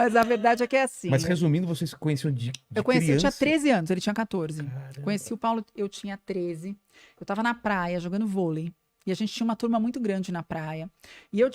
Mas a verdade é que é assim. Mas resumindo, vocês se conheciam de Eu conheci, eu tinha criança? 13 anos, ele tinha 14. Caramba. Conheci o Paulo, eu tinha 13. Eu tava na praia jogando vôlei. E a gente tinha uma turma muito grande na praia. E eu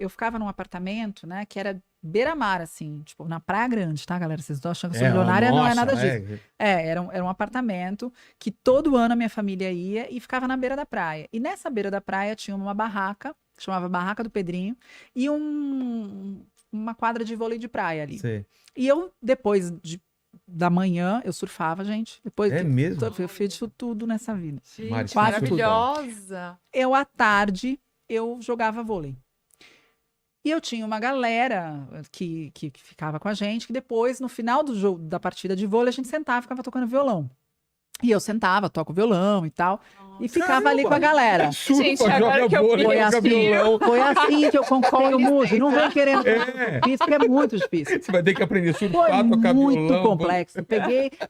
ficava num apartamento, né, que era beira-mar, assim, tipo, na Praia Grande, tá, galera? Vocês estão achando que eu sou milionária, não é nada disso. Era um apartamento que todo ano a minha família ia e ficava na beira da praia. E nessa beira da praia tinha uma barraca, que chamava Barraca do Pedrinho, e uma quadra de vôlei de praia ali. Sei. E eu, depois da manhã, eu surfava, gente. Depois É mesmo? eu fiz isso tudo nessa vida. Gente, Quase maravilhosa. Eu, à tarde, eu jogava vôlei. E eu tinha uma galera que ficava com a gente, que depois, no final do jogo, da partida de vôlei, a gente sentava e ficava tocando violão. E eu sentava, toco violão e tal, e ficava ali com a galera. Surfa, Gente, agora joga que eu vôlei, Foi joga assim, violão. foi assim que eu conquistei o músico. Não vem querendo difícil, porque é muito difícil. Você vai ter que aprender a Foi surfar, tocar muito violão. complexo.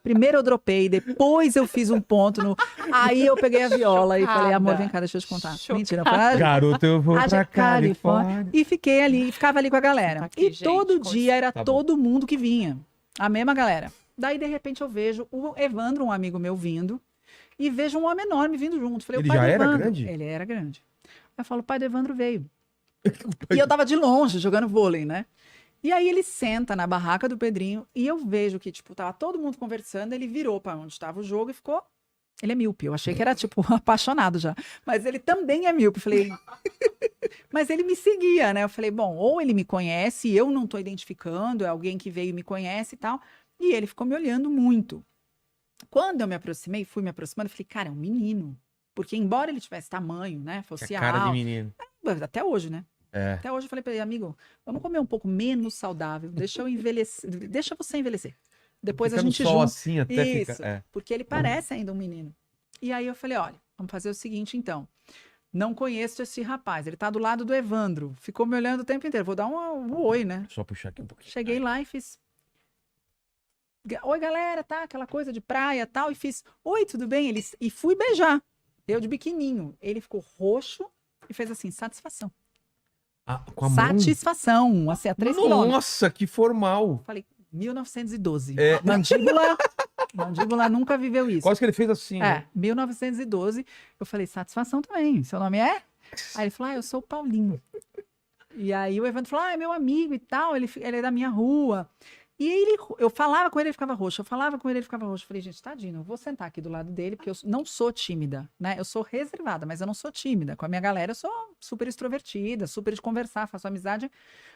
Primeiro eu dropei, depois eu fiz um ponto. Aí eu peguei a viola e falei, amor, vem cá, deixa eu te contar. Chocada. Mentira, não foi nada. Garoto, eu vou pra Califórnia. E fiquei ali, ficava ali com a galera. Aqui, E gente, todo com dia era Tá bom. todo mundo que vinha. A mesma galera. Daí, de repente, eu vejo o Evandro, um amigo meu, vindo. E vejo um homem enorme vindo junto. Falei, Ele o pai já do era Evandro. grande? Ele era grande. Eu falo, o pai do Evandro veio. E eu tava de longe, jogando vôlei, né? E aí ele senta na barraca do Pedrinho e eu vejo que, tipo, tava todo mundo conversando, ele virou para onde estava o jogo e ficou... Ele é míope, eu achei que era, tipo, apaixonado já. Mas ele também é míope. Falei... Mas ele me seguia, né? Eu falei, bom, ou ele me conhece e eu não tô identificando, é alguém que veio e me conhece e tal. E ele ficou me olhando muito. Quando eu me aproximei, fui me aproximando, eu falei, cara, é um menino. Porque embora ele tivesse tamanho, né, fosse É cara de alto, menino. até hoje, né? É. Até hoje eu falei pra ele, amigo, vamos comer um pouco menos saudável, deixa eu envelhecer, deixa você envelhecer. Depois Fica a gente no sol junta. assim até Isso, fica... É. porque ele parece ainda um menino. E aí eu falei, olha, vamos fazer o seguinte então. Não conheço esse rapaz, ele tá do lado do Evandro. Ficou me olhando o tempo inteiro, vou dar um oi, né? Só puxar aqui um pouquinho. Cheguei lá e fiz... Oi, galera, tá? Aquela coisa de praia e tal. E fiz, oi, tudo bem? E fui beijar. Eu de biquininho. Ele ficou roxo e fez assim, satisfação. Ah, com a mão? Satisfação, assim, a 3 quilômetros. Nossa, que formal. Falei, 1912. É. Mandíbula nunca viveu isso. Quase que ele fez assim. É, 1912. Eu falei, satisfação também. Seu nome é? Aí ele falou, eu sou o Paulinho. E aí o Evandro falou, é meu amigo e tal, ele é da minha rua. E eu falava com ele, ele ficava roxo. Eu falava com ele, ele ficava roxo. Eu falei, gente, tadinho, eu vou sentar aqui do lado dele, porque eu não sou tímida, né? Eu sou reservada, mas eu não sou tímida. Com a minha galera, eu sou super extrovertida, super de conversar, faço amizade.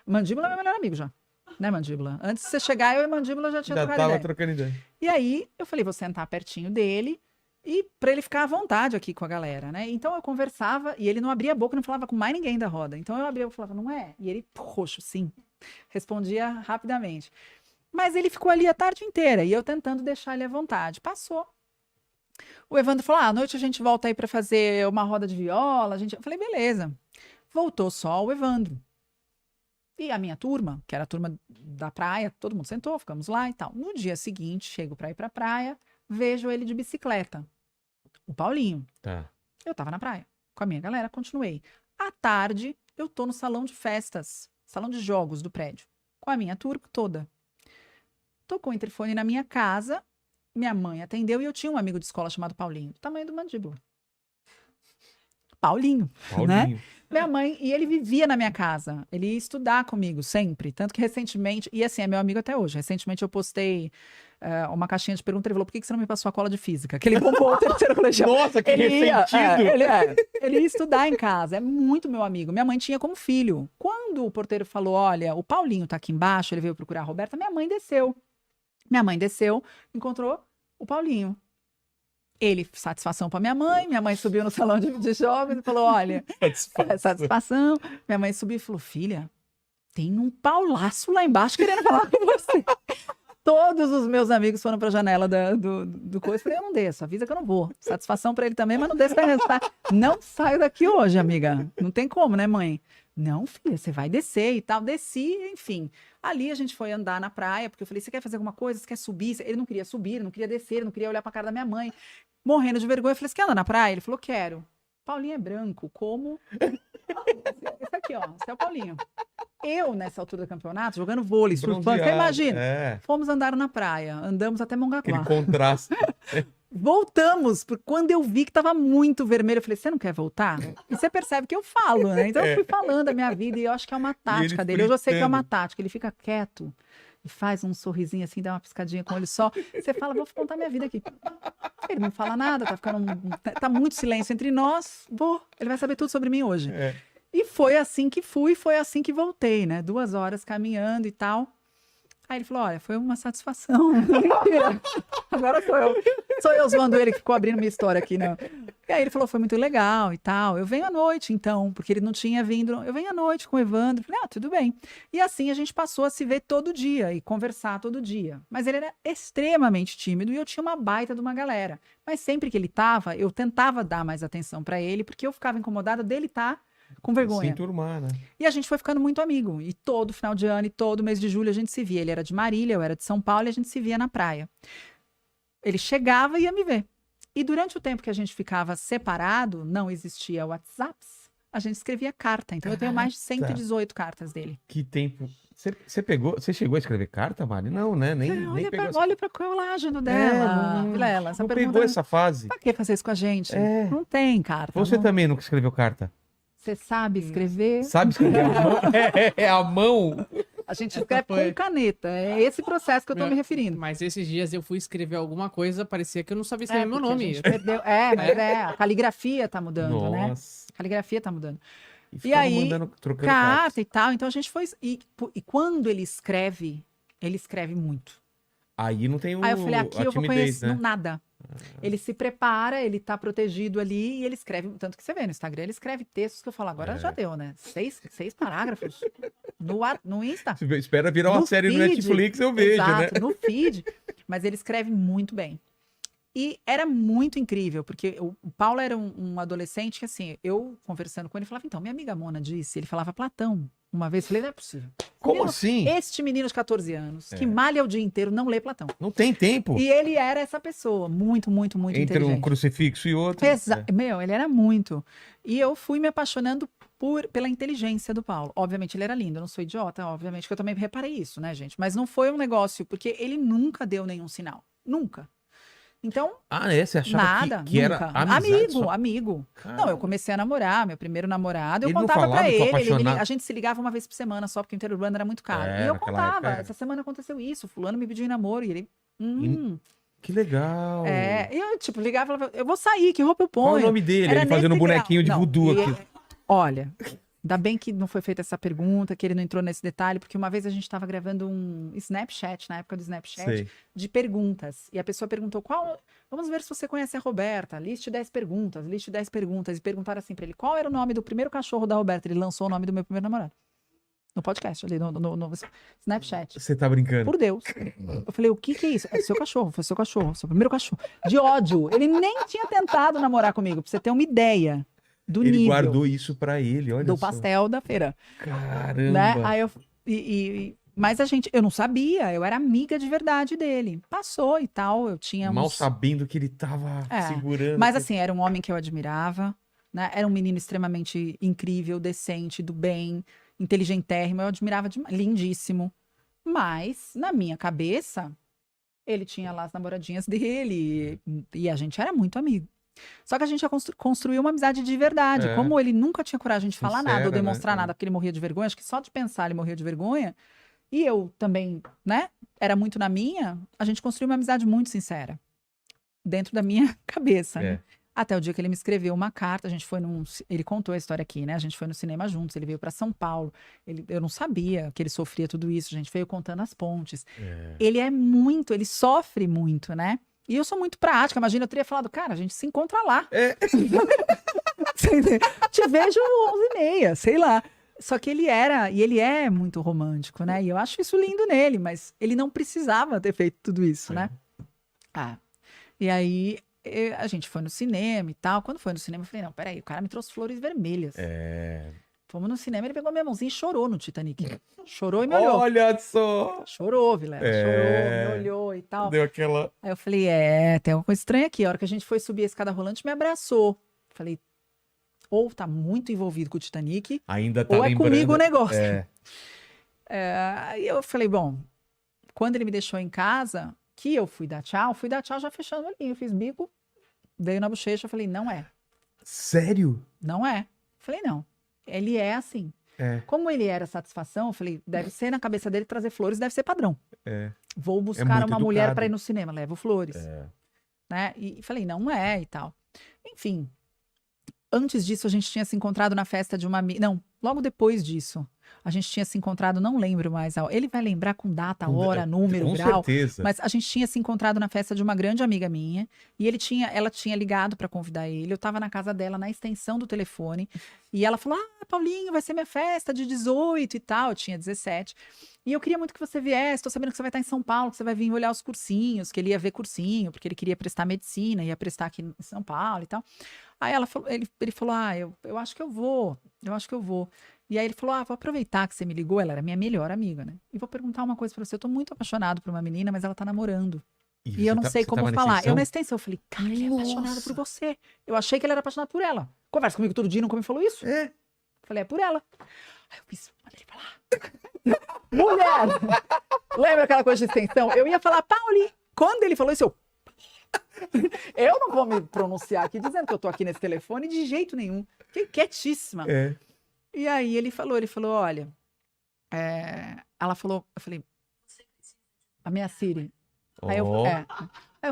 Mandíbula é meu melhor amigo já, né, Mandíbula? Antes de você chegar, eu e Mandíbula já tinha Já trocado tava ideia. trocando ideia. E aí, eu falei, vou sentar pertinho dele e para ele ficar à vontade aqui com a galera, né? Então eu conversava e ele não abria a boca, não falava com mais ninguém da roda. Então eu abria a boca e falava, não é? E ele, roxo, sim. Respondia rapidamente. Mas ele ficou ali a tarde inteira e eu tentando deixar ele à vontade. Passou. O Evandro falou, à noite a gente volta aí para fazer uma roda de viola. Eu falei, beleza. Voltou só o Evandro. E a minha turma, que era a turma da praia, todo mundo sentou, ficamos lá e tal. No dia seguinte, chego para ir para a praia, vejo ele de bicicleta. O Paulinho. Tá. Eu tava na praia com a minha galera, continuei. À tarde, eu tô no salão de festas, salão de jogos do prédio, com a minha turma toda. Tocou o interfone na minha casa, minha mãe atendeu e eu tinha um amigo de escola chamado Paulinho, do tamanho do Mandíbula. Paulinho, né? Paulinho. Minha mãe, e ele vivia na minha casa, ele ia estudar comigo sempre, tanto que recentemente, e assim, é meu amigo até hoje, recentemente eu postei uma caixinha de pergunta, ele falou, por que você não me passou a cola de física? Que ele bombou o terceiro colegial. Nossa, que ressentido. Ele ia estudar em casa, é muito meu amigo. Minha mãe tinha como filho. Quando o porteiro falou, olha, o Paulinho tá aqui embaixo, ele veio procurar a Roberta, minha mãe desceu. Minha mãe desceu, encontrou o Paulinho. Ele, satisfação para minha mãe subiu no salão de jogos e falou, olha, satisfação. Minha mãe subiu e falou, filha, tem um Paulaço lá embaixo querendo falar com você. Todos os meus amigos foram para a janela do coisa. Eu falei, eu não desço, avisa que eu não vou. Satisfação para ele também, mas não desço da resultado. Não saio daqui hoje, amiga. Não tem como, né, mãe? Não, filha, você vai descer e tal. Desci, enfim. Ali a gente foi andar na praia, porque eu falei, você quer fazer alguma coisa? Você quer subir? Ele não queria subir, ele não queria descer, ele não queria olhar para a cara da minha mãe. Morrendo de vergonha. Eu falei, você quer andar na praia? Ele falou, quero. Paulinho é branco, como? Esse aqui, ó. Esse é o Paulinho. Eu, nessa altura do campeonato, jogando vôlei, surfando, você Bronzeado. imagina. É, Fomos andar na praia, andamos até aquele Mongaguá. contraste. Voltamos, porque quando eu vi que tava muito vermelho, eu falei, você não quer voltar? E você percebe que eu falo, né? Então eu fui falando a minha vida e eu acho que é uma tática dele. Eu já sei que é uma tática. Ele fica quieto e faz um sorrisinho assim, dá uma piscadinha com o olho só. Você fala, vou contar minha vida aqui. Ele não fala nada, tá muito silêncio entre nós. Ele vai saber tudo sobre mim hoje. É. E foi assim que fui, foi assim que voltei, né? 2 horas caminhando e tal. Aí ele falou, olha, foi uma satisfação. Mentira. Agora sou eu. Sou eu zoando ele que ficou abrindo minha história aqui, né? E aí ele falou, foi muito legal e tal. Eu venho à noite, então, porque ele não tinha vindo. Eu venho à noite com o Evandro. Falei, tudo bem. E assim a gente passou a se ver todo dia e conversar todo dia. Mas ele era extremamente tímido e eu tinha uma baita de uma galera. Mas sempre que ele tava, eu tentava dar mais atenção pra ele, porque eu ficava incomodada dele estar com vergonha. Se enturmar, né? E a gente foi ficando muito amigo. E todo final de ano e todo mês de julho a gente se via. Ele era de Marília, eu era de São Paulo e a gente se via na praia. Ele chegava e ia me ver. E durante o tempo que a gente ficava separado, não existia WhatsApp, a gente escrevia carta. Então eu tenho mais de 118 cartas dele. Que tempo. Você chegou a escrever carta, Mari? Não, né? Nem pegou essa... Olha para o colágeno dela, Vilela. Essa não pergunta pegou essa fase. Pra que fazer isso com a gente? É. Não tem carta. Você não... também nunca escreveu carta? Você sabe escrever? Sabe escrever a mão? É a mão. A gente escreve com caneta. É esse processo que eu tô me referindo. Mas esses dias eu fui escrever alguma coisa, parecia que eu não sabia escrever meu porque a nome. gente perdeu... mas a caligrafia tá mudando, né? Nossa. A caligrafia tá mudando. E ficava aí, trocando carta e tal. Então a gente foi... E quando ele escreve muito. Aí não tem Aí eu falei, aqui eu vou timidez, conhecer né? nada. Ele se prepara, ele tá protegido ali e ele escreve, tanto que você vê no Instagram, ele escreve textos que eu falo, agora já deu, né? 6 parágrafos no Insta. Você espera virar uma série no Netflix, eu vejo, exato, né? no feed. Mas ele escreve muito bem. E era muito incrível, porque o Paulo era um adolescente que, assim, eu conversando com ele, falava, então, minha amiga Mona disse, ele falava Platão. Uma vez, eu falei, não é possível. Como assim? Este menino de 14 anos, que malha o dia inteiro, não lê Platão. Não tem tempo. E ele era essa pessoa, muito Entre inteligente. um crucifixo e outro. Meu, ele era muito. E eu fui me apaixonando pela inteligência do Paulo. Obviamente ele era lindo, eu não sou idiota, obviamente que eu também reparei isso, né, gente? Mas não foi um negócio, porque ele nunca deu nenhum sinal. Nunca. Então, Você achava nada, que era nunca. amizade só? Amigo. Caramba. Não, eu comecei a namorar, meu primeiro namorado, eu Ele não contava falava, pra tô ele, apaixonado. a gente se ligava uma vez por semana só, porque o interurbano era muito caro. E eu naquela contava, época era. essa semana aconteceu isso, fulano me pediu em namoro, e ele... Que legal. E eu, tipo, ligava e falava, eu vou sair, que roupa eu ponho? Qual o nome dele? Era Ele fazendo um nesse grau. bonequinho de Não, voodoo e aqui. Olha, ainda bem que não foi feita essa pergunta, que ele não entrou nesse detalhe, porque uma vez a gente estava gravando um Snapchat, na época do Snapchat, Sei. de perguntas. E a pessoa perguntou, vamos ver se você conhece a Roberta, liste 10 perguntas, liste 10 perguntas. E perguntaram assim pra ele, qual era o nome do primeiro cachorro da Roberta? Ele lançou o nome do meu primeiro namorado. No podcast, ali, no Snapchat. Você tá brincando? Por Deus. Eu falei, o que é isso? É seu cachorro, foi seu cachorro, seu primeiro cachorro. De ódio. Ele nem tinha tentado namorar comigo, pra você ter uma ideia do Ele nível. guardou isso pra ele, olha Do só. pastel da feira. Caramba. Né? Aí mas eu não sabia, eu era amiga de verdade dele. Passou e tal, eu tinha Mal uns... sabendo que ele tava segurando. Mas assim, era um homem que eu admirava, né? Era um menino extremamente incrível, decente, do bem, inteligentérrimo, eu admirava demais, lindíssimo. Mas, na minha cabeça, ele tinha lá as namoradinhas dele e a gente era muito amigo. Só que a gente construiu uma amizade de verdade. Como ele nunca tinha coragem de falar nada ou demonstrar nada, porque ele morria de vergonha, acho que só de pensar ele morria de vergonha, e eu também, né, era muito na minha, a gente construiu uma amizade muito sincera, dentro da minha cabeça, né? Até o dia que ele me escreveu uma carta, a gente foi ele contou a história aqui, né, a gente foi no cinema juntos, ele veio para São Paulo, eu não sabia que ele sofria tudo isso, a gente veio contando as pontes. Ele ele sofre muito, né? E eu sou muito prática, imagina, eu teria falado, cara, a gente se encontra lá. Te vejo 11h30, sei lá. Só que ele é muito romântico, né? E eu acho isso lindo nele, mas ele não precisava ter feito tudo isso, né? E aí a gente foi no cinema e tal. Quando foi no cinema, eu falei, não, peraí, o cara me trouxe flores vermelhas. Fomos no cinema, ele pegou minha mãozinha e chorou no Titanic. Chorou e me olhou. Olha só! Chorou, Vilela. Chorou, me olhou e tal. Deu aquela... Aí eu falei, tem uma coisa estranha aqui. A hora que a gente foi subir a escada rolante, me abraçou. Falei, ou tá muito envolvido com o Titanic, Ainda tá ou é lembrando. comigo o negócio. É. Aí eu falei, bom, quando ele me deixou em casa, que eu fui dar tchau já fechando o olhinho, eu fiz bico, veio na bochecha, eu falei, não é, Sério? não é. Falei, não, ele é assim. É. Como ele era satisfação, eu falei, deve ser na cabeça dele trazer flores, deve ser padrão. É. Vou buscar muito uma mulher educado. para ir no cinema, levo flores. É. Né? E falei, não é e tal. Enfim, antes disso a gente tinha se encontrado na festa de uma amiga. Não, logo depois disso, a gente tinha se encontrado, não lembro mais. Ele vai lembrar com data, hora, número, Com grau. certeza. Mas a gente tinha se encontrado na festa de uma grande amiga minha e ela tinha ligado para convidar ele. Eu estava na casa dela, na extensão do telefone, e ela falou: Ah, Paulinho, vai ser minha festa de 18 e tal. Eu tinha 17. E eu queria muito que você viesse. Tô sabendo que você vai estar em São Paulo, que você vai vir olhar os cursinhos, que ele ia ver cursinho, porque ele queria prestar medicina, ia prestar aqui em São Paulo e tal. Aí ele falou: Ah, eu acho que eu vou. Eu acho que eu vou. E aí ele falou: Ah, vou aproveitar que você me ligou. Ela era minha melhor amiga, né? E vou perguntar uma coisa pra você. Eu tô muito apaixonado por uma menina, mas ela tá namorando. E eu não sei como falar. Eu na extensão, eu falei: Cara, ele é apaixonado por você. Eu achei que ele era apaixonado por ela. Conversa comigo todo dia, nunca me falou isso? É. Falei: É por ela. Aí eu fiz: Manda ele falar. Mulher! Lembra aquela coisa de extensão? Eu ia falar: Pauli. Quando ele falou isso, eu não vou me pronunciar aqui dizendo que eu tô aqui nesse telefone de jeito nenhum. Fiquei quietíssima. É. E aí ele falou, olha, ela falou, eu falei, a minha Siri. Aí eu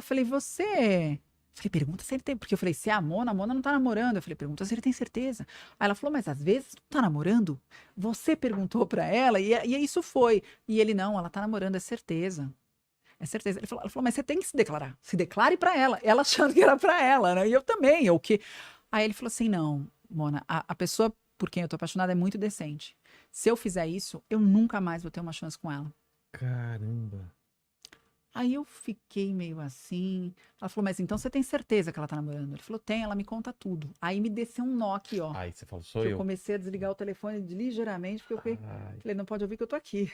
falei, falei, pergunta se ele tem, porque eu falei, se é a Mona não tá namorando. Eu falei, pergunta se ele tem certeza. Aí ela falou, mas às vezes não tá namorando. Você perguntou pra ela e isso foi. E ele, não, ela tá namorando, é certeza. É certeza. Ela falou, mas você tem que se declarar. Se declare pra ela. Ela achando que era pra ela, né? E eu também, o que... Aí ele falou assim, não, Mona, a pessoa por quem eu tô apaixonada é muito decente. Se eu fizer isso, eu nunca mais vou ter uma chance com ela. Caramba. Aí eu fiquei meio assim. Ela falou, mas então você tem certeza que ela tá namorando? Ele falou, tem, ela me conta tudo. Aí me desceu um nó aqui, ó. Aí você falou, sou eu eu. comecei a desligar o telefone ligeiramente, porque eu fiquei... Ai. Falei, não pode ouvir que eu tô aqui.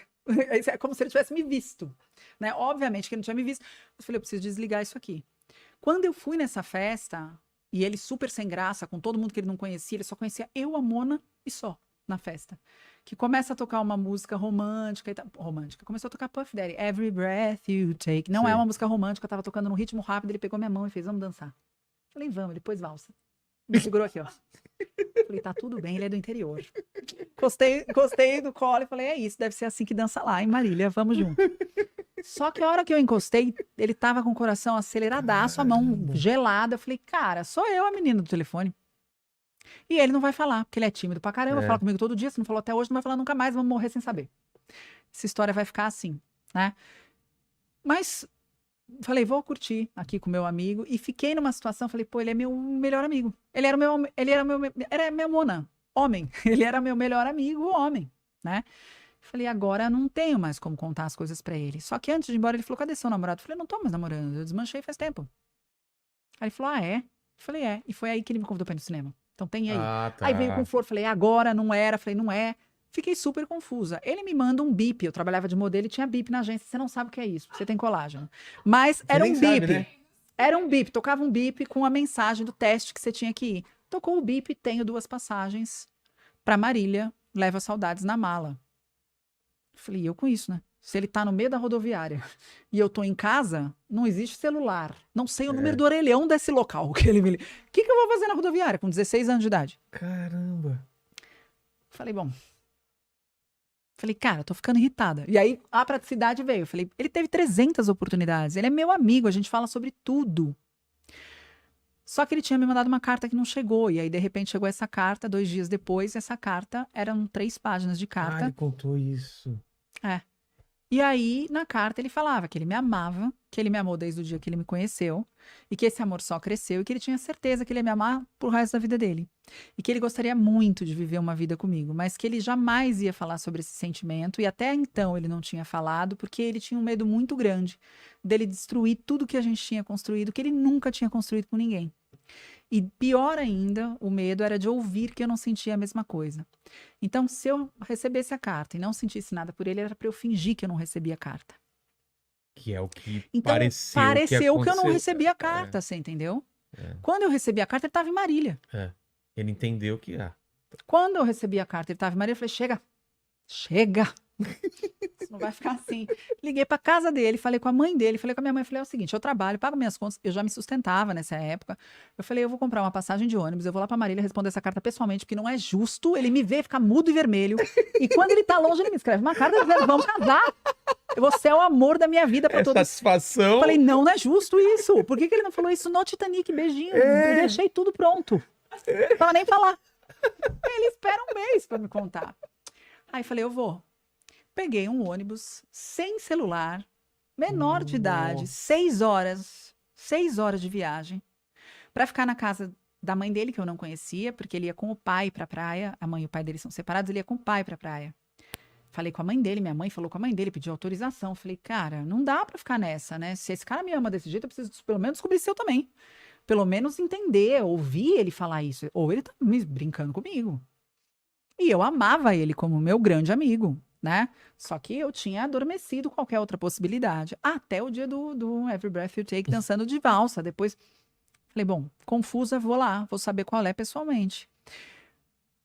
É como se ele tivesse me visto, né? Obviamente que ele não tinha me visto. Eu falei, eu preciso desligar isso aqui. Quando eu fui nessa festa, e ele super sem graça, com todo mundo que ele não conhecia, ele só conhecia eu, a Mona e só, na festa. Que começa a tocar uma música romântica e tal. Romântica. Começou a tocar Puff Daddy. Every breath you take. Não Sei. é uma música romântica, eu tava tocando num ritmo rápido, ele pegou minha mão e fez, vamos dançar. Falei, vamos, ele pôs valsa. Me segurou aqui, ó. Falei, tá tudo bem, ele é do interior. Encostei do colo e falei, é isso, deve ser assim que dança lá, em Marília, vamos junto. Só que a hora que eu encostei, ele tava com o coração aceleradaço, a mão gelada. Eu falei, cara, sou eu a menina do telefone. E ele não vai falar, porque ele é tímido pra caramba, fala comigo todo dia, se não falou até hoje, não vai falar nunca mais, vamos morrer sem saber. Essa história vai ficar assim, né? Mas falei, vou curtir aqui com meu amigo. E fiquei numa situação, falei, pô, ele é meu melhor amigo. Ele era meu Mona, homem. Ele era meu melhor amigo, homem, né? Falei, agora não tenho mais como contar as coisas pra ele. Só que antes de ir embora, ele falou, cadê seu namorado? Eu falei, não tô mais namorando, eu desmanchei faz tempo. Aí ele falou, ah, é? Eu falei, é. E foi aí que ele me convidou pra ir no cinema. Então tem aí. Ah, tá. Aí veio com flor, falei, agora não era. Falei, não é. Fiquei super confusa. Ele me manda um bip. Eu trabalhava de modelo e tinha bip na agência. Você não sabe o que é isso, porque você tem colágeno. Mas era nem um sabe, bip. né? Era um bip. Tocava um bip com a mensagem do teste que você tinha que ir. Tocou o bip, tenho 2 passagens pra Marília. Leva saudades na mala. Falei, e eu com isso, né? Se ele tá no meio da rodoviária e eu tô em casa, não existe celular. Não sei o número do orelhão desse local. O que eu vou fazer na rodoviária com 16 anos de idade? Caramba. Falei, bom. Falei, cara, eu tô ficando irritada. E aí a praticidade veio. Eu falei, ele teve 300 oportunidades. Ele é meu amigo, a gente fala sobre tudo. Só que ele tinha me mandado uma carta que não chegou. E aí, de repente, chegou essa carta 2 dias depois. E essa carta eram 3 páginas de Ah, carta. ele contou isso. É. E aí, na carta, ele falava que ele me amava, que ele me amou desde o dia que ele me conheceu, e que esse amor só cresceu, e que ele tinha certeza que ele ia me amar pro resto da vida dele. E que ele gostaria muito de viver uma vida comigo, mas que ele jamais ia falar sobre esse sentimento, e até então ele não tinha falado, porque ele tinha um medo muito grande dele destruir tudo que a gente tinha construído, que ele nunca tinha construído com ninguém. E pior ainda, o medo era de ouvir que eu não sentia a mesma coisa. Então, se eu recebesse a carta e não sentisse nada por ele, era para eu fingir que eu não recebia a carta. Que é o que Então, pareceu que eu não aconteceu. recebia a carta, você entendeu? Quando eu recebi a carta, ele estava em Marília. Ele entendeu que, Quando eu recebi a carta, ele tava em Maria, eu falei, chega. Isso não vai ficar assim. Liguei pra casa dele, falei com a mãe dele, falei com a minha mãe, falei, é o seguinte, eu trabalho, pago minhas contas, eu já me sustentava nessa época. Eu falei, eu vou comprar uma passagem de ônibus, eu vou lá pra Marília responder essa carta pessoalmente, porque não é justo ele me ver ficar mudo e vermelho. E quando ele tá longe, ele me escreve uma carta dizendo, vamos casar. Você é o amor da minha vida pra todos. Satisfação. Eu falei, não é justo isso. Por que ele não falou isso no Titanic? Beijinho. Eu deixei tudo pronto. Não tava nem falar. Ele espera um mês pra me contar. Aí falei, eu vou. Peguei um ônibus sem celular, menor de idade, 6 horas de viagem, pra ficar na casa da mãe dele, que eu não conhecia, porque ele ia com o pai pra praia. A mãe e o pai dele são separados, ele ia com o pai pra praia. Falei com a mãe dele, minha mãe falou com a mãe dele, pediu autorização. Falei, cara, não dá pra ficar nessa, né? Se esse cara me ama desse jeito, eu preciso pelo menos descobrir se eu também. Pelo menos entender, ouvir ele falar isso. Ou ele tá me brincando comigo. E eu amava ele como meu grande amigo, né? Só que eu tinha adormecido qualquer outra possibilidade. Até o dia do Every Breath You Take, dançando de valsa. Depois, falei, bom, confusa, vou lá, vou saber qual é pessoalmente.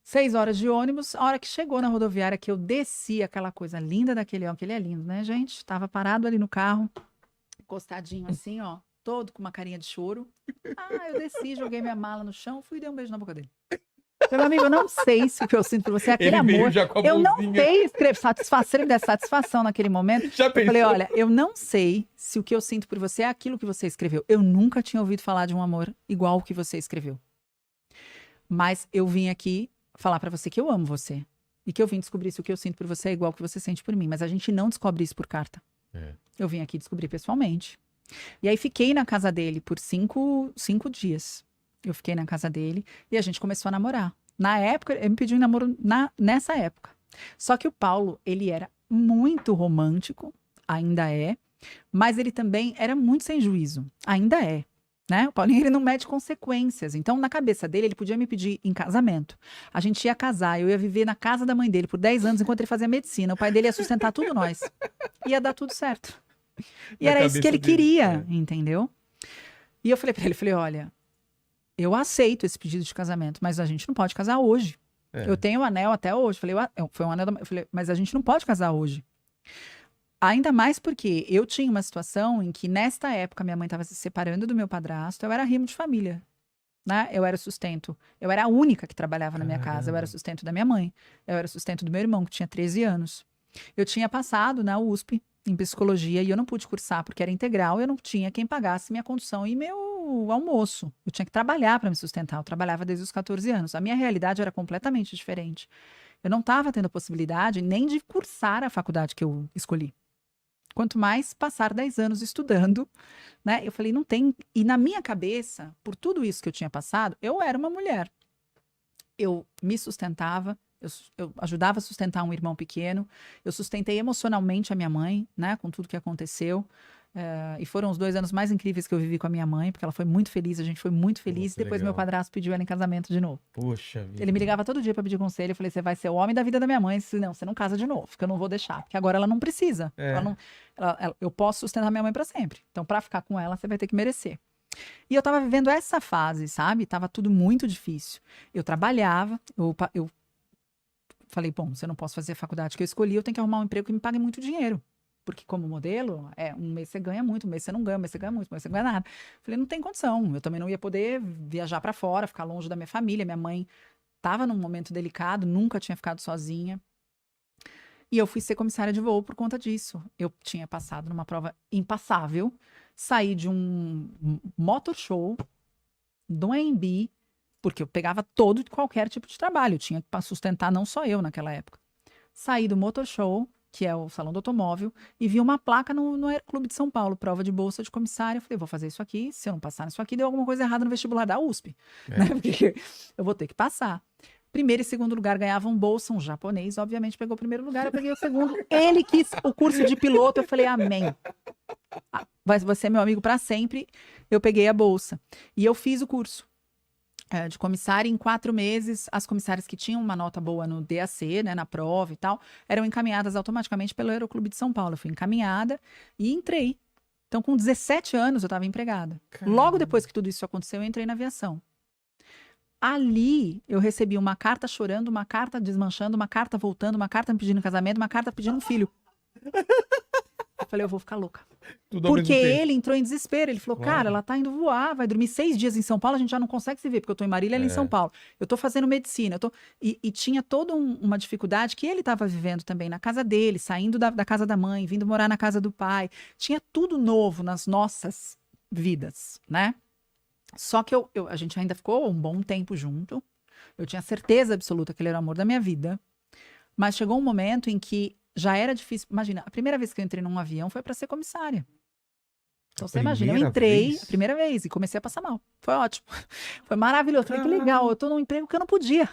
6 horas de ônibus, a hora que chegou na rodoviária, que eu desci aquela coisa linda daquele homem, que ele é lindo, né, gente? Tava parado ali no carro, encostadinho assim, ó, todo com uma carinha de choro. Eu desci, joguei minha mala no chão, fui e dei um beijo na boca dele. Meu amigo, eu não sei se o que eu sinto por você é aquele Ele veio amor. já com a Eu não mãozinha. sei escrever satisfação, se ele me der satisfação naquele momento. Já Eu pensou? falei, olha, eu não sei se o que eu sinto por você é aquilo que você escreveu. Eu nunca tinha ouvido falar de um amor igual o que você escreveu. Mas eu vim aqui falar pra você que eu amo você. E que eu vim descobrir se o que eu sinto por você é igual ao que você sente por mim. Mas a gente não descobre isso por carta. Eu vim aqui descobrir pessoalmente. E aí fiquei na casa dele por 5 dias. Eu fiquei na casa dele e a gente começou a namorar. Na época, ele me pediu em namoro nessa época. Só que o Paulo, ele era muito romântico, ainda é, mas ele também era muito sem juízo, ainda é. Né? O Paulinho, ele não mede consequências. Então, na cabeça dele, ele podia me pedir em casamento. A gente ia casar, eu ia viver na casa da mãe dele por 10 anos enquanto ele fazia medicina. O pai dele ia sustentar tudo nós. Ia dar tudo certo. E Na era isso que ele cabeça dele, queria, entendeu? E eu falei pra ele, falei, olha, eu aceito esse pedido de casamento, mas a gente não pode casar hoje. Eu tenho o anel até hoje. Falei, foi um anel eu falei, mas a gente não pode casar hoje. Ainda mais porque eu tinha uma situação em que, nesta época, minha mãe estava se separando do meu padrasto, eu era rimo de família, né? Eu era sustento. Eu era a única que trabalhava na minha casa. Eu era sustento da minha mãe. Eu era sustento do meu irmão, que tinha 13 anos. Eu tinha passado na USP, em psicologia, e eu não pude cursar porque era integral. Eu não tinha quem pagasse minha condução e meu almoço. Eu tinha que trabalhar para me sustentar. Eu trabalhava desde os 14 anos. A minha realidade era completamente diferente. Eu não estava tendo possibilidade nem de cursar a faculdade que eu escolhi. Quanto mais passar 10 anos estudando, né? Eu falei, não tem. E na minha cabeça, por tudo isso que eu tinha passado, eu era uma mulher. Eu me sustentava, eu ajudava a sustentar um irmão pequeno, eu sustentei emocionalmente a minha mãe, né? Com tudo que aconteceu. E foram os 2 anos mais incríveis que eu vivi com a minha mãe, porque ela foi muito feliz, a gente foi muito feliz. E depois meu padrasto pediu ela em casamento de novo. Poxa vida. Ele me ligava todo dia pra pedir conselho. Eu falei, você vai ser o homem da vida da minha mãe. Não, você não casa de novo, que eu não vou deixar. Porque agora ela não precisa. Eu posso sustentar minha mãe pra sempre. Então, pra ficar com ela, você vai ter que merecer. E eu tava vivendo essa fase, sabe? Tava tudo muito difícil. Eu trabalhava, eu falei, bom, se eu não posso fazer a faculdade que eu escolhi, eu tenho que arrumar um emprego que me pague muito dinheiro. Porque como modelo, um mês você ganha muito, um mês você não ganha, um mês você ganha muito, um mês você não ganha nada. Falei, não tem condição. Eu também não ia poder viajar pra fora, ficar longe da minha família. Minha mãe estava num momento delicado, nunca tinha ficado sozinha. E eu fui ser comissária de voo por conta disso. Eu tinha passado numa prova impassável, saí de um motor show, do AMB, porque eu pegava todo e qualquer tipo de trabalho. Eu tinha que sustentar não só eu naquela época. Saí do motor show, que é o salão do automóvel, e vi uma placa no Aeroclube de São Paulo, prova de bolsa de comissária. Eu falei, vou fazer isso aqui, se eu não passar nisso aqui, deu alguma coisa errada no vestibular da USP, né? Porque eu vou ter que passar. Primeiro e segundo lugar ganhavam bolsa, um japonês, obviamente, pegou o primeiro lugar, eu peguei o segundo. Ele quis o curso de piloto, eu falei, amém. Vai ser meu amigo para sempre. Eu peguei a bolsa. E eu fiz o curso de comissária em 4 meses. As comissárias que tinham uma nota boa no DAC, né, na prova e tal, eram encaminhadas automaticamente pelo Aeroclube de São Paulo. Eu fui encaminhada e entrei. Então, com 17 anos, eu estava empregada. Logo depois que tudo isso aconteceu, eu entrei na aviação. Ali, eu recebi uma carta chorando, uma carta desmanchando, uma carta voltando, uma carta me pedindo casamento, uma carta pedindo um filho. Eu falei, eu vou ficar louca. Tudo ao Porque mesmo tempo. ele entrou em desespero. Ele falou, Claro. cara, ela tá indo voar, vai dormir 6 dias em São Paulo, a gente já não consegue se ver, porque eu tô em Marília, ela em São Paulo. Eu tô fazendo medicina. E tinha toda uma dificuldade que ele estava vivendo também na casa dele, saindo da casa da mãe, vindo morar na casa do pai. Tinha tudo novo nas nossas vidas, né? Só que a gente ainda ficou um bom tempo junto. Eu tinha certeza absoluta que ele era o amor da minha vida. Mas chegou um momento em que já era difícil. Imagina, a primeira vez que eu entrei num avião foi para ser comissária. Então você imagina, eu Primeira entrei vez? a primeira vez e comecei a passar mal. Foi ótimo. Foi maravilhoso. Falei, que legal, eu tô num emprego que eu não podia.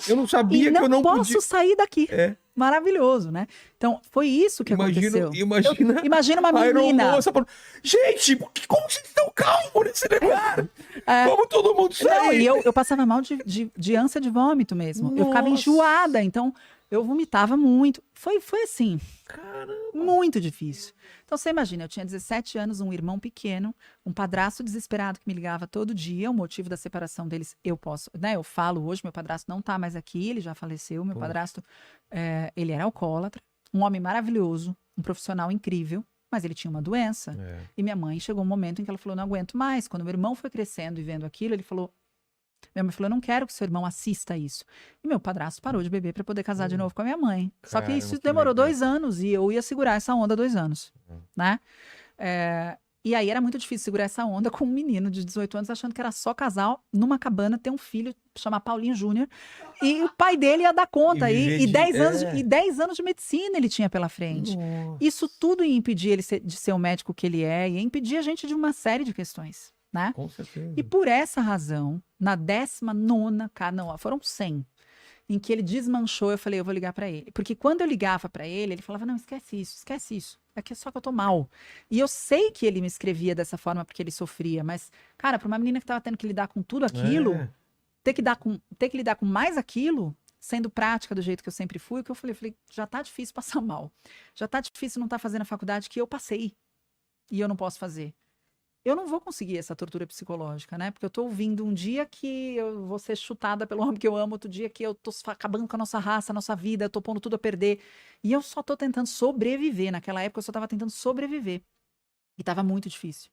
Eu não sabia E que eu não posso podia. sair daqui. É. Maravilhoso, né? Então, foi isso que aconteceu. Imagina Imagina uma a menina. aeromoça falando, gente, como vocês estão calmos nesse lugar? É. Vamos todo mundo Não, sair. e eu passava mal de ânsia de vômito mesmo. Eu ficava Nossa. enjoada, então eu vomitava muito. Foi assim, Caramba. muito difícil. Então você imagina, eu tinha 17 anos, um irmão pequeno, um padrasto desesperado que me ligava todo dia. O motivo da separação deles, eu falo hoje, meu padrasto não tá mais aqui, ele já faleceu. Meu Poxa. padrasto, ele era alcoólatra, um homem maravilhoso, um profissional incrível, mas ele tinha uma doença. É. E minha mãe chegou um momento em que ela falou, não aguento mais. Quando meu irmão foi crescendo e vendo aquilo, minha mãe falou, eu não quero que seu irmão assista isso. E meu padrasto parou de beber para poder casar de novo com a minha mãe. Só que Caramba, isso que demorou legal. 2 anos e eu ia segurar essa onda 2 anos, né? E aí era muito difícil segurar essa onda com um menino de 18 anos achando que era só casal numa cabana, ter um filho, chamar Paulinho Júnior, e o pai dele ia dar conta. E viver E de- 10 anos, é. e 10 anos de medicina ele tinha pela frente. Nossa. Isso tudo ia impedir ele de ser o médico que ele é, ia impedir a gente de uma série de questões, né? Com certeza. E por essa razão, na 19ª, não, foram 100, em que ele desmanchou, eu falei, eu vou ligar pra ele. Porque quando eu ligava pra ele, ele falava, não, esquece isso. É que é só que eu tô mal. E eu sei que ele me escrevia dessa forma porque ele sofria, mas, cara, pra uma menina que tava tendo que lidar com tudo aquilo, É. ter que lidar com mais aquilo, sendo prática do jeito que eu sempre fui, o que eu falei, já tá difícil passar mal. Já tá difícil não estar fazendo a faculdade que eu passei. E eu não posso fazer. Eu não vou conseguir essa tortura psicológica, né? Porque eu tô ouvindo um dia que eu vou ser chutada pelo homem que eu amo, outro dia que eu tô acabando com a nossa raça, a nossa vida, eu tô pondo tudo a perder. E eu só tô tentando sobreviver. Naquela época eu só tava tentando sobreviver. E tava muito difícil.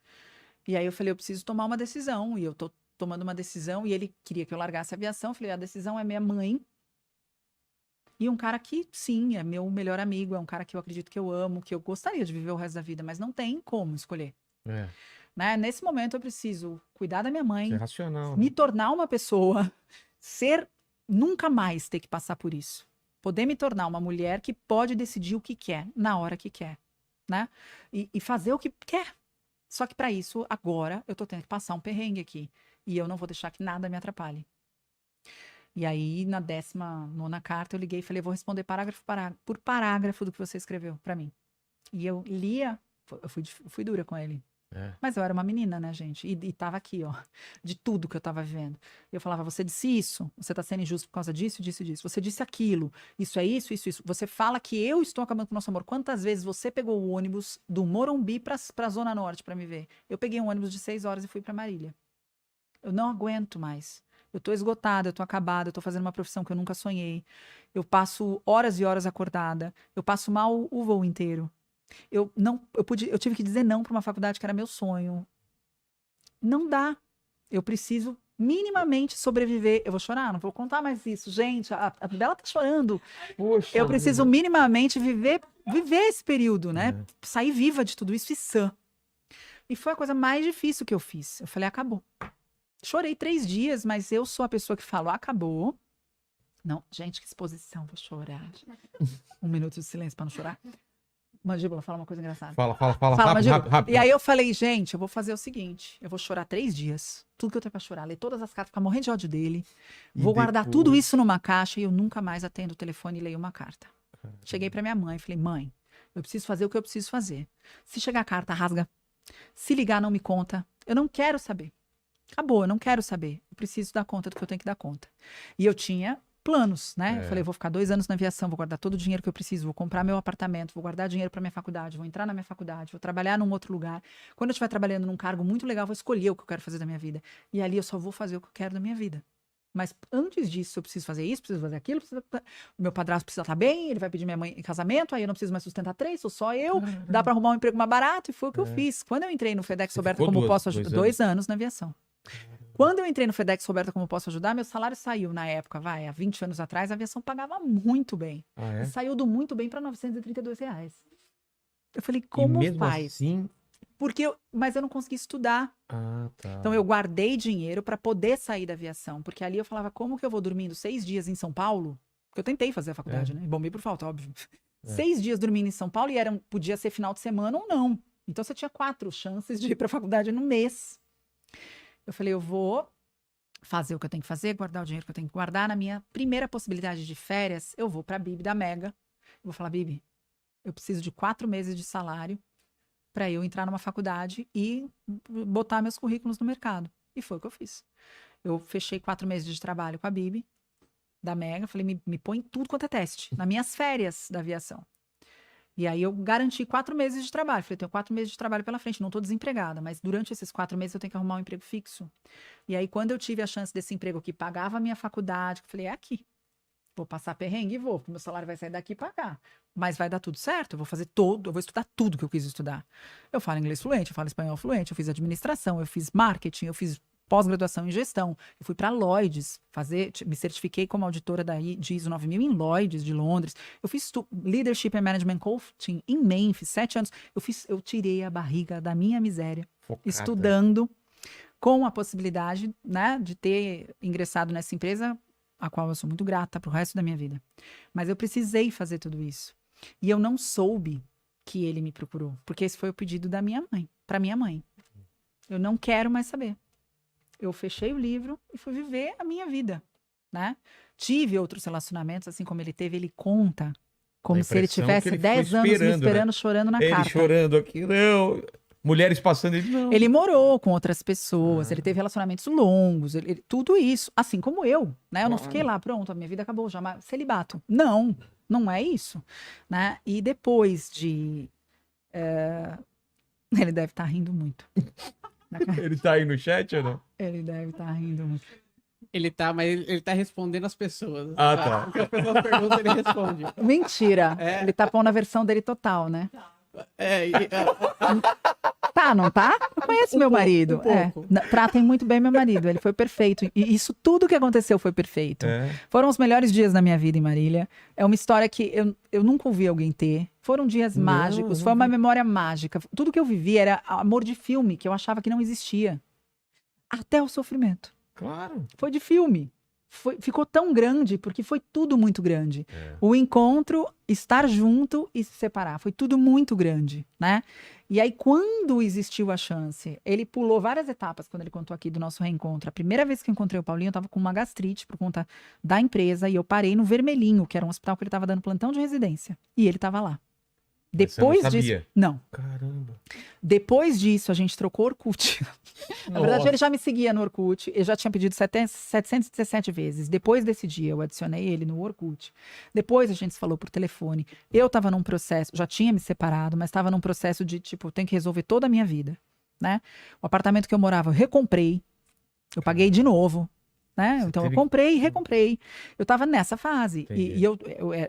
E aí eu falei, eu preciso tomar uma decisão. E eu tô tomando uma decisão. E ele queria que eu largasse a aviação. Eu falei, a decisão é minha mãe. E um cara que, sim, é meu melhor amigo. É um cara que eu acredito que eu amo, que eu gostaria de viver o resto da vida. Mas não tem como escolher. É. Né? Nesse momento eu preciso cuidar da minha mãe, Isso é racional. me Né? tornar uma pessoa, nunca mais ter que passar por isso. Poder me tornar uma mulher que pode decidir o que quer, na hora que quer, né? E fazer o que quer. Só que para isso, agora, eu tô tendo que passar um perrengue aqui. E eu não vou deixar que nada me atrapalhe. E aí, na 19ª carta, eu liguei e falei, vou responder parágrafo por parágrafo do que você escreveu para mim. E eu lia, eu fui dura com ele. É. Mas eu era uma menina, né, gente? E tava aqui, ó, de tudo que eu tava vivendo. Eu falava, você disse isso, você tá sendo injusto por causa disso, disso. Você disse aquilo, isso é isso. Você fala que eu estou acabando com o nosso amor. Quantas vezes você pegou o ônibus do Morumbi pra Zona Norte pra me ver? Eu peguei um ônibus de 6 horas e fui pra Marília. Eu não aguento mais. Eu tô esgotada, eu tô acabada, eu tô fazendo uma profissão que eu nunca sonhei. Eu passo horas e horas acordada. Eu passo mal o voo inteiro. Eu tive que dizer não para uma faculdade que era meu sonho. Não dá. Eu preciso minimamente sobreviver. Eu vou chorar, não vou contar mais isso. Gente, a Bela tá chorando. Poxa, Eu preciso minimamente viver esse período, né? É. Sair viva de tudo isso e sã. E foi a coisa mais difícil que eu fiz. Eu falei, acabou. Chorei 3 dias, mas eu sou a pessoa que falou, acabou. Não, gente, que exposição, vou chorar. 1 minuto de silêncio para não chorar. Mandíbula, fala uma coisa engraçada. Fala. Fala, Mandíbula. Rápido. E aí eu falei, gente, eu vou fazer o seguinte, eu vou chorar 3 dias, tudo que eu tenho pra chorar, ler todas as cartas, ficar morrendo de ódio dele, E vou guardar depois? tudo isso numa caixa e eu nunca mais atendo o telefone e leio uma carta. Cheguei pra minha mãe, falei, mãe, eu preciso fazer o que eu preciso fazer. Se chegar a carta, rasga. Se ligar, não me conta. Eu não quero saber. Acabou, eu não quero saber. Eu preciso dar conta do que eu tenho que dar conta. E eu tinha planos, né? É. Eu falei, vou ficar 2 anos na aviação, vou guardar todo o dinheiro que eu preciso, vou comprar meu apartamento, vou guardar dinheiro para minha faculdade, vou entrar na minha faculdade, vou trabalhar num outro lugar. Quando eu estiver trabalhando num cargo muito legal, vou escolher o que eu quero fazer da minha vida. E ali eu só vou fazer o que eu quero da minha vida. Mas antes disso, eu preciso fazer isso, preciso fazer aquilo, o meu padrasto precisa estar bem, ele vai pedir minha mãe em casamento, aí eu não preciso mais sustentar 3, sou só eu, dá pra arrumar um emprego mais barato, e foi o que eu fiz. Quando eu entrei no FedEx Você Roberta ficou como duas- posso dois ajudar, 2 anos na aviação. Quando eu entrei no FedEx Roberta como posso ajudar, meu salário saiu na época, há 20 anos atrás, a aviação pagava muito bem. Ah, é? Saiu do muito bem para R$ 932. Eu falei, E como mesmo faz? assim... Mas eu não consegui estudar. Ah, tá. Então eu guardei dinheiro para poder sair da aviação, porque ali eu falava, como que eu vou dormindo 6 dias em São Paulo? Porque eu tentei fazer a faculdade, né? Bombei por falta, óbvio. 6 dias dormindo em São Paulo e podia ser final de semana ou não. Então você tinha 4 chances de ir para a faculdade no mês. Eu falei, eu vou fazer o que eu tenho que fazer, guardar o dinheiro que eu tenho que guardar. Na minha primeira possibilidade de férias, eu vou para a Bibi da Mega. Eu vou falar, Bibi, eu preciso de 4 meses de salário para eu entrar numa faculdade e botar meus currículos no mercado. E foi o que eu fiz. Eu fechei 4 meses de trabalho com a Bibi, da Mega. Falei, me põe em tudo quanto é teste, nas minhas férias da aviação. E aí eu garanti 4 meses de trabalho. Falei, tenho 4 meses de trabalho pela frente, não estou desempregada, mas durante esses 4 meses eu tenho que arrumar um emprego fixo. E aí quando eu tive a chance desse emprego que pagava a minha faculdade, eu falei, é aqui. Vou passar perrengue e vou, porque meu salário vai sair daqui para cá. Mas vai dar tudo certo, eu vou estudar tudo que eu quis estudar. Eu falo inglês fluente, eu falo espanhol fluente, eu fiz administração, eu fiz marketing, eu fiz pós-graduação em gestão. Eu fui para Lloyds me certifiquei como auditora de ISO 9000 em Lloyds, de Londres. Eu fiz Leadership and Management Coaching em Memphis, 7 anos. Eu tirei a barriga da minha miséria, Focada. estudando, com a possibilidade, né, de ter ingressado nessa empresa, a qual eu sou muito grata pro resto da minha vida. Mas eu precisei fazer tudo isso. E eu não soube que ele me procurou, porque esse foi o pedido da minha mãe, para minha mãe. Eu não quero mais saber. Eu fechei o livro e fui viver a minha vida, né? Tive outros relacionamentos, assim como ele teve, ele conta como se ele tivesse 10 anos me esperando, chorando na Ele carta. chorando aqui, não. Mulheres passando, ele não. Ele morou com outras pessoas, ele teve relacionamentos longos, tudo isso, assim como eu, né? Eu não fiquei lá, pronto, a minha vida acabou, já celibato. Não, não é isso, né? E depois de... Ele deve estar rindo muito. Ele tá aí no chat ou não? Ele deve estar rindo muito. Mas ele tá respondendo as pessoas. Ah, tá. O que as pessoas perguntam, ele responde. Mentira, ele tá pondo a versão dele total, né? Tá, não tá? Eu conheço meu marido. pouco. Tratem muito bem meu marido, ele foi perfeito. E isso, tudo que aconteceu foi perfeito. Foram os melhores dias da minha vida em Marília. É uma história que eu nunca ouvi alguém ter. Foram dias mágicos, foi uma memória mágica. Tudo que eu vivi era amor de filme, que eu achava que não existia. Até o sofrimento. Claro. Foi de filme. Ficou tão grande, porque foi tudo muito grande. O encontro, estar junto e se separar, foi tudo muito grande, né? E aí, quando existiu a chance, ele pulou várias etapas, quando ele contou aqui do nosso reencontro. A primeira vez que eu encontrei o Paulinho, eu tava com uma gastrite por conta da empresa, e eu parei no Vermelhinho, que era um hospital que ele tava dando plantão de residência. E ele tava lá. Mas você não Depois sabia? disso... Não. Caramba. Depois disso, a gente trocou Orkut. Na verdade, ele já me seguia no Orkut. Eu já tinha pedido 717 vezes. Depois desse dia, eu adicionei ele no Orkut. Depois, a gente se falou por telefone. Eu estava num processo, já tinha me separado, mas estava num processo de, tipo, eu tenho que resolver toda a minha vida, né? O apartamento que eu morava, eu recomprei. Eu paguei de novo, né? Então, eu comprei e recomprei. Eu estava nessa fase. E eu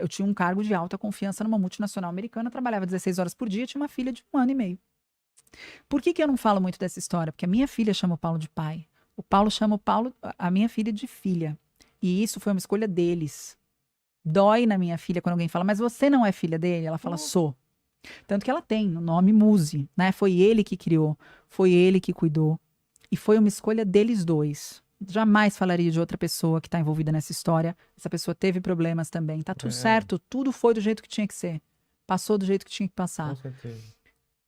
tinha um cargo de alta confiança numa multinacional americana, trabalhava 16 horas por dia, tinha uma filha de 1 ano e meio. Por que eu não falo muito dessa história? Porque a minha filha chama o Paulo de pai. O Paulo chama a minha filha de filha. E isso foi uma escolha deles. Dói na minha filha quando alguém fala, mas você não é filha dele? Ela fala, sou. Tanto que ela tem o nome Muzi, né? Foi ele que criou, foi ele que cuidou. E foi uma escolha deles dois. Jamais falaria de outra pessoa que está envolvida nessa história. Essa pessoa teve problemas também. Tá tudo certo, tudo foi do jeito que tinha que ser. Passou do jeito que tinha que passar. Com certeza.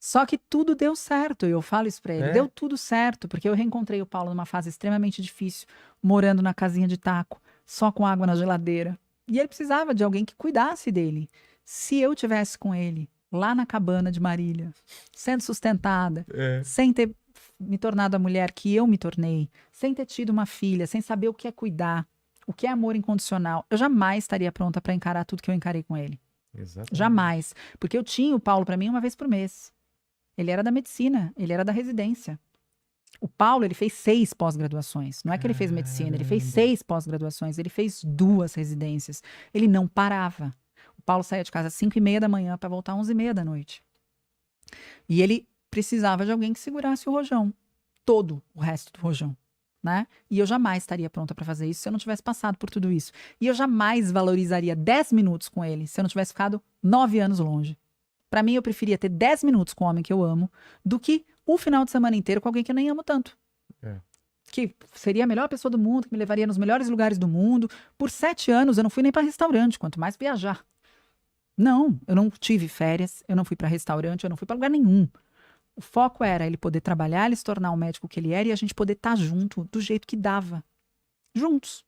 Só que tudo deu certo, eu falo isso pra ele. Deu tudo certo, porque eu reencontrei o Paulo numa fase extremamente difícil, morando na casinha de taco, só com água na geladeira. E ele precisava de alguém que cuidasse dele. Se eu tivesse com ele, lá na cabana de Marília, sendo sustentada, sem ter me tornado a mulher que eu me tornei, sem ter tido uma filha, sem saber o que é cuidar, o que é amor incondicional, eu jamais estaria pronta para encarar tudo que eu encarei com ele. Exatamente. Jamais. Porque eu tinha o Paulo para mim uma vez por mês. Ele era da medicina, ele era da residência. O Paulo, ele fez 6 pós-graduações. Não é que ele fez medicina, ele fez 6 pós-graduações, ele fez 2 residências. Ele não parava. O Paulo saía de casa às 5h30 da manhã para voltar às 11h30 da noite. E ele precisava de alguém que segurasse o rojão. Todo o resto do rojão. Né? E eu jamais estaria pronta para fazer isso se eu não tivesse passado por tudo isso. E eu jamais valorizaria 10 minutos com ele se eu não tivesse ficado 9 anos longe. Para mim, eu preferia ter 10 minutos com o homem que eu amo do que o final de semana inteiro com alguém que eu nem amo tanto. Que seria a melhor pessoa do mundo, que me levaria nos melhores lugares do mundo. Por 7 anos, eu não fui nem para restaurante, quanto mais viajar. Não, eu não tive férias, eu não fui para restaurante, eu não fui para lugar nenhum. O foco era ele poder trabalhar, ele se tornar o médico que ele era e a gente poder estar junto do jeito que dava. Juntos.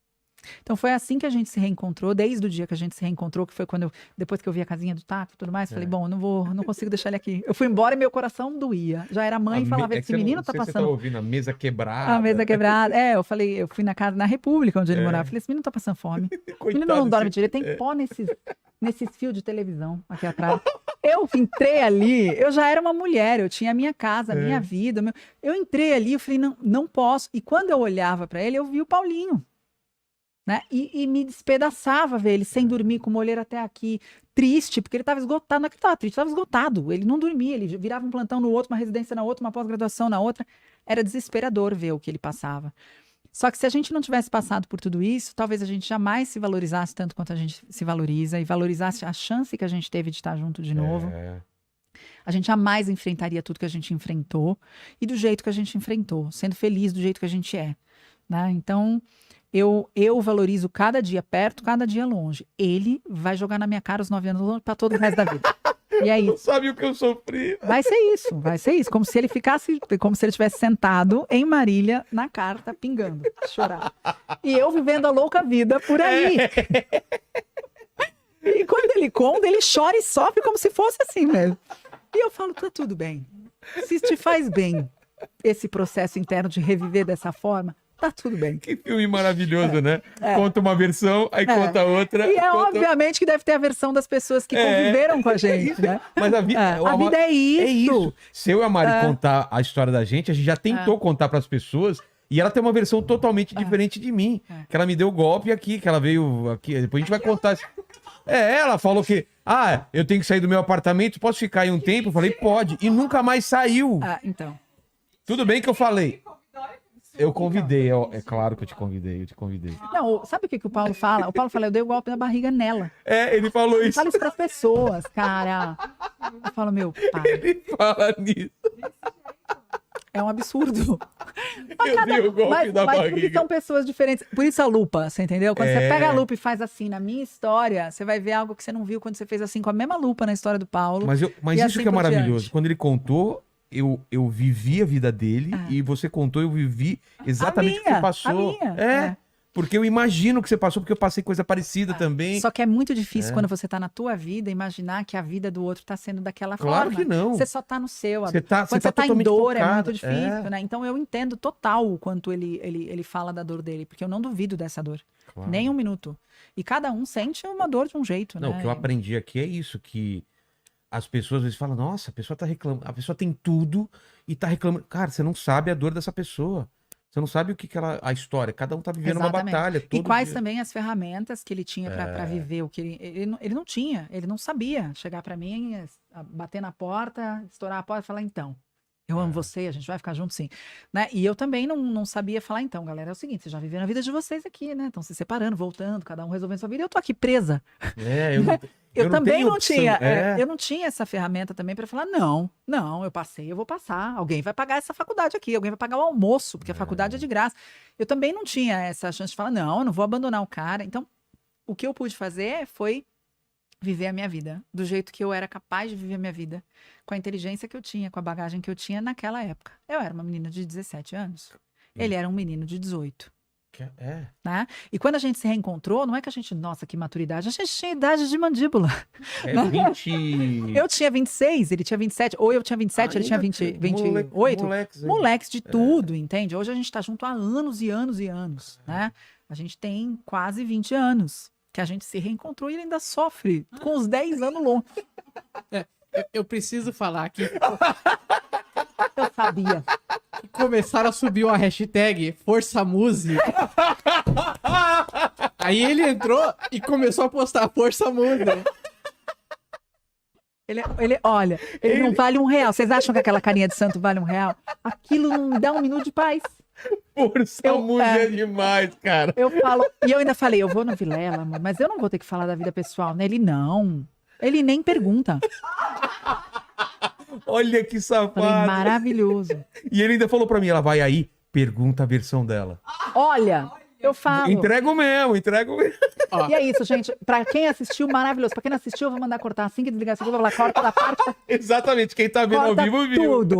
Então foi assim que a gente se reencontrou, desde o dia que a gente se reencontrou, que foi quando depois que eu vi a casinha do Tato e tudo mais, falei, bom, não consigo deixar ele aqui. Eu fui embora e meu coração doía. Já era mãe e falava, esse menino tá passando. Você tá ouvindo a mesa quebrada. A mesa quebrada. Eu falei, eu fui na casa, na República, onde ele morava. Falei, esse menino tá passando fome. O menino não dorme direito, tem pó nesses fios de televisão aqui atrás. Eu entrei ali, eu já era uma mulher, eu tinha a minha casa, a minha vida. Eu entrei ali, eu falei, não posso. E quando eu olhava para ele, eu vi o Paulinho. Né? E me despedaçava ver ele sem dormir, com uma olheira até aqui, triste, porque ele estava esgotado. Não é que ele estava triste, estava esgotado. Ele não dormia, ele virava um plantão no outro, uma residência na outra, uma pós-graduação na outra. Era desesperador ver o que ele passava. Só que se a gente não tivesse passado por tudo isso, talvez a gente jamais se valorizasse tanto quanto a gente se valoriza e valorizasse a chance que a gente teve de estar junto de novo. A gente jamais enfrentaria tudo que a gente enfrentou e do jeito que a gente enfrentou, sendo feliz do jeito que a gente é. Né? Então, eu valorizo cada dia perto, cada dia longe. Ele vai jogar na minha cara os 9 anos longe para todo o resto da vida. E aí, não sabe o que eu sofri. Vai ser isso. Como se ele tivesse sentado em Marília, na carta, pingando, chorar. E eu vivendo a louca vida por aí. E quando ele conta, ele chora e sofre como se fosse assim mesmo. E eu falo, tá tudo bem. Se te faz bem esse processo interno de reviver dessa forma, tá tudo bem. Que filme maravilhoso, né? Conta uma versão, aí conta outra. E obviamente que deve ter a versão das pessoas que conviveram com a gente, né? Mas a vida é isso. É isso. Se eu e a Mari contar a história da gente, a gente já tentou contar pras pessoas e ela tem uma versão totalmente diferente de mim. Que ela me deu golpe aqui, que ela veio aqui. Depois a gente vai contar. Ela falou que, eu tenho que sair do meu apartamento, posso ficar aí um tempo? Eu falei, pode. E nunca mais saiu. Então. Tudo bem que eu falei. Eu convidei, é claro que eu te convidei. Não, sabe o que o Paulo fala? O Paulo fala, eu dei o golpe na barriga nela. Ele falou isso. Fala isso pras pessoas, cara. Eu falo, meu pai. Ele fala nisso. É um absurdo. Eu dei o golpe na barriga. Porque são pessoas diferentes. Por isso a lupa, você entendeu? Quando você pega a lupa e faz assim, na minha história, você vai ver algo que você não viu quando você fez assim com a mesma lupa na história do Paulo. Mas isso assim que é maravilhoso. Diante. Quando ele contou, eu vivi a vida dele e você contou, eu vivi exatamente o que você passou. A minha. Porque eu imagino que você passou, porque eu passei coisa parecida também. Só que é muito difícil quando você tá na tua vida imaginar que a vida do outro tá sendo daquela Claro forma. que não. Você só tá no seu. Quando você tá em dor, focada. é muito difícil, né? Então eu entendo total o quanto ele fala da dor dele, porque eu não duvido dessa dor. Claro. Nem um minuto. E cada um sente uma dor de um jeito, Não, né? o que eu aprendi aqui é isso, que as pessoas às vezes falam, nossa, a pessoa tá reclamando, a pessoa tem tudo e tá reclamando. Cara, você não sabe a dor dessa pessoa. Você não sabe o que a história. Cada um tá vivendo uma batalha. E quais também as ferramentas que ele tinha para viver o que ele não tinha. Ele não sabia chegar para mim, bater na porta, estourar a porta e falar, então, eu amo você, a gente vai ficar junto sim. Né? E eu também não sabia falar, então, galera, é o seguinte, vocês já viveram a vida de vocês aqui, né? Estão se separando, voltando, cada um resolvendo sua vida. Eu tô aqui presa. Eu também não tinha. Eu não tinha essa ferramenta também para falar, não, eu passei, eu vou passar. Alguém vai pagar essa faculdade aqui, alguém vai pagar o almoço, porque a faculdade é de graça. Eu também não tinha essa chance de falar, não, eu não vou abandonar o cara. Então, o que eu pude fazer foi viver a minha vida, do jeito que eu era capaz de viver a minha vida, com a inteligência que eu tinha, com a bagagem que eu tinha naquela época. Eu era uma menina de 17 anos, ele era um menino de 18. Né? E quando a gente se reencontrou, não é que a gente, nossa, que maturidade, a gente tinha idade de mandíbula. 20... Eu tinha 26, ele tinha 27, ou eu tinha 27, ele tinha 28. Moleques de tudo, entende? Hoje a gente tá junto há anos e anos e anos, né? A gente tem quase 20 anos que a gente se reencontrou e ele ainda sofre com os 10 anos longe. Eu preciso falar aqui. Eu sabia. começaram a subir uma hashtag Força Muse. Aí ele entrou e começou a postar Força Muse. Olha, ele não vale R$1. Vocês acham que aquela carinha de santo vale R$1? Aquilo não me dá um minuto de paz. Força Muse é demais, cara. Eu falo, e eu ainda falei, eu vou no Vilela, amor, mas eu não vou ter que falar da vida pessoal, né? Ele não. Ele nem pergunta. Olha que safado. Falei, maravilhoso. E ele ainda falou pra mim, ela vai aí, pergunta a versão dela. Olha, eu falo. Entrego mesmo. E é isso, gente. Pra quem assistiu, maravilhoso. Pra quem não assistiu, eu vou mandar cortar assim que desligar esse vídeo. Eu vou falar, corta da parte. Exatamente, quem tá vendo ao Corta vivo, viu. tudo.